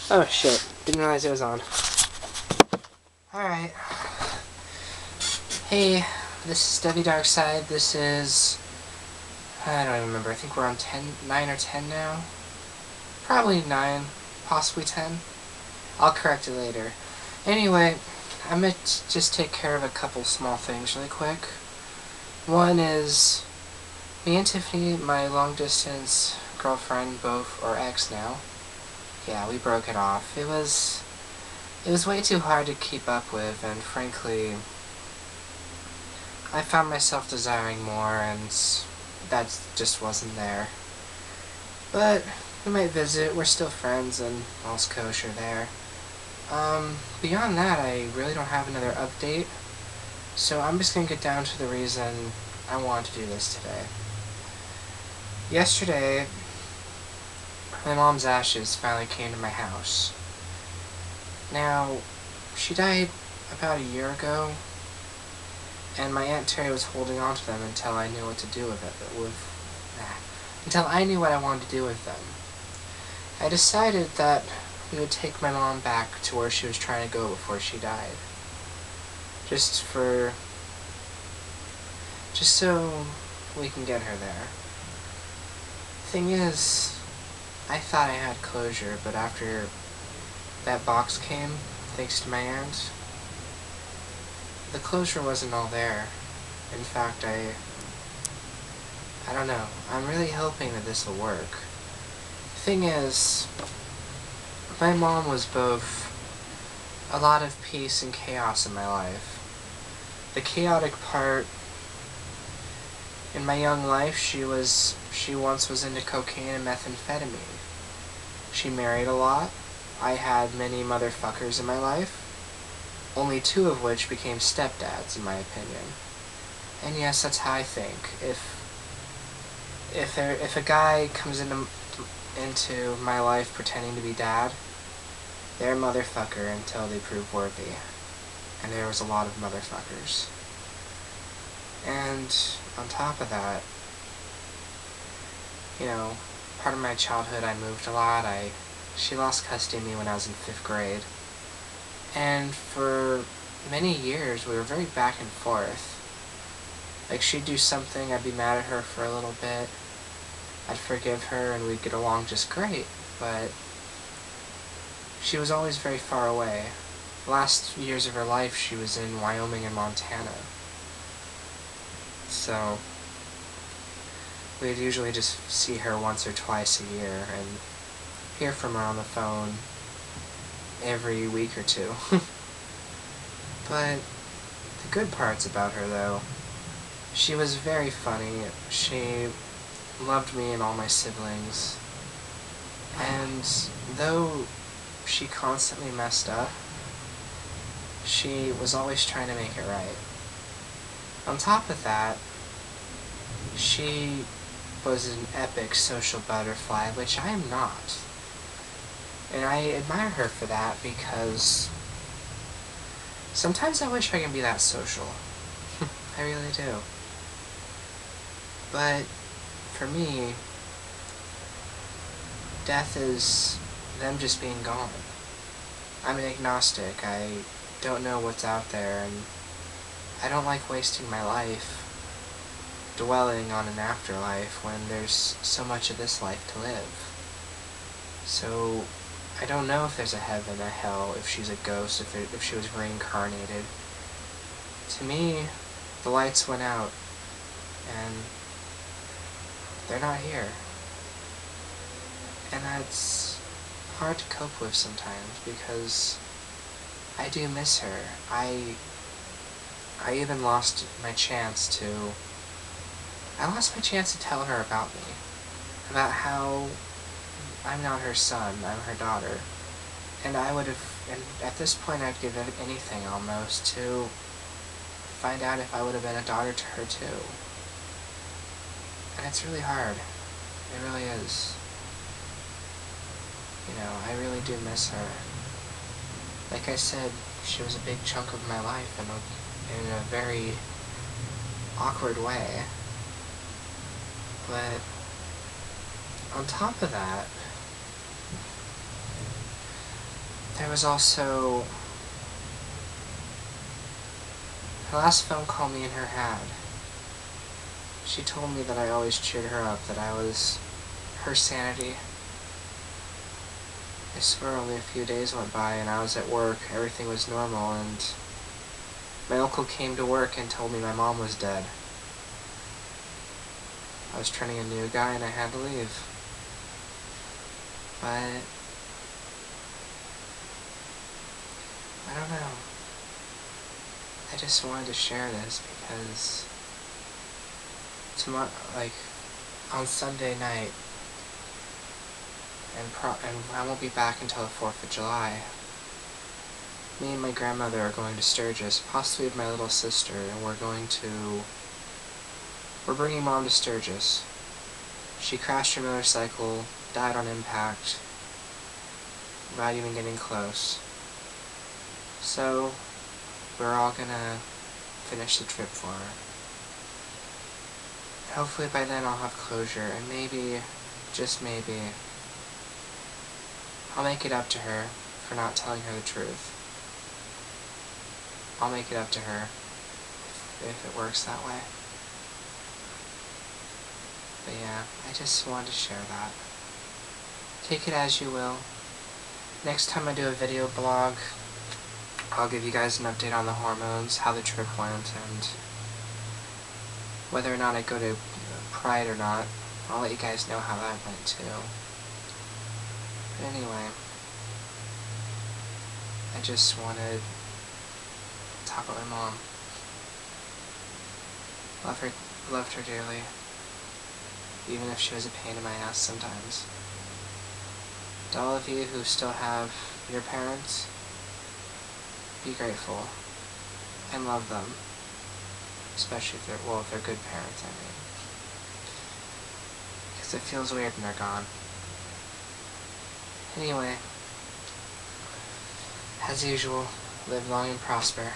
Oh shit, didn't realize it was on. Alright. Hey, this is Debbie Darkside. This is... I don't even remember. I think we're on 9 or 10 now. Probably 9, possibly 10. I'll correct it later. Anyway, I'm going to just take care of a couple small things really quick. One is, me and Tiffany, my long-distance girlfriend, both, or ex now, yeah, we broke it off. It was way too hard to keep up with, and frankly, I found myself desiring more, and that just wasn't there. But we might visit, we're still friends, and all's kosher there. Beyond that, I really don't have another update, so I'm just gonna get down to the reason I wanted to do this today. Yesterday, my mom's ashes finally came to my house. Now, she died about a year ago, and my Aunt Terry was holding on to them until I knew what to do with it. Until I knew what I wanted to do with them. I decided that we would take my mom back to where she was trying to go before she died. Just so we can get her there. Thing is, I thought I had closure, but after that box came, thanks to my aunt, the closure wasn't all there. In fact, I don't know. I'm really hoping that this will work. Thing is, my mom was both a lot of peace and chaos in my life. The chaotic part, in my young life, she once was into cocaine and methamphetamine. She married a lot. I had many motherfuckers in my life, only 2 of which became stepdads, in my opinion. And yes, that's how I think. If a guy comes into my life pretending to be dad, they're a motherfucker until they prove worthy. And there was a lot of motherfuckers. And on top of that, you know, part of my childhood I moved a lot. She lost custody of me when I was in 5th grade. And for many years we were very back and forth. Like, she'd do something, I'd be mad at her for a little bit. I'd forgive her and we'd get along just great, but she was always very far away. The last years of her life she was in Wyoming and Montana. So we'd usually just see her once or twice a year and hear from her on the phone every week or 2. But the good parts about her, though, she was very funny. She loved me and all my siblings. And though she constantly messed up, she was always trying to make it right. On top of that, she was an epic social butterfly, which I am not. And I admire her for that, because sometimes I wish I could be that social. I really do. But for me, death is them just being gone. I'm an agnostic. I don't know what's out there, and I don't like wasting my life dwelling on an afterlife when there's so much of this life to live. So I don't know if there's a heaven, a hell, if she's a ghost, if she was reincarnated. To me, the lights went out, and they're not here. And that's hard to cope with sometimes, because I do miss her. I even lost my chance to tell her about me. About how I'm not her son, I'm her daughter. And at this point I'd give anything almost to find out if I would have been a daughter to her too. And it's really hard. It really is. You know, I really do miss her. Like I said, she was a big chunk of my life in a very awkward way. But on top of that, There was also... the last phone call me and her had. She told me that I always cheered her up, that I was her sanity. I swear only a few days went by and I was at work, everything was normal, and my uncle came to work and told me my mom was dead. I was training a new guy and I had to leave. But I don't know. I just wanted to share this because tomorrow, like, on Sunday night, and I won't be back until the 4th of July, me and my grandmother are going to Sturgis, possibly with my little sister, and we're bringing Mom to Sturgis. She crashed her motorcycle, died on impact, without even getting close. So, we're all gonna finish the trip for her. Hopefully by then I'll have closure, and maybe, just maybe, I'll make it up to her for not telling her the truth. I'll make it up to her if it works that way. But yeah, I just wanted to share that. Take it as you will. Next time I do a video blog, I'll give you guys an update on the hormones, how the trip went, and whether or not I go to Pride or not. I'll let you guys know how that went too. But anyway, I just wanted to talk about my mom. Loved her dearly, even if she was a pain in my ass sometimes. To all of you who still have your parents, be grateful and love them, especially if they're good parents, I mean, because it feels weird when they're gone. Anyway, as usual, live long and prosper.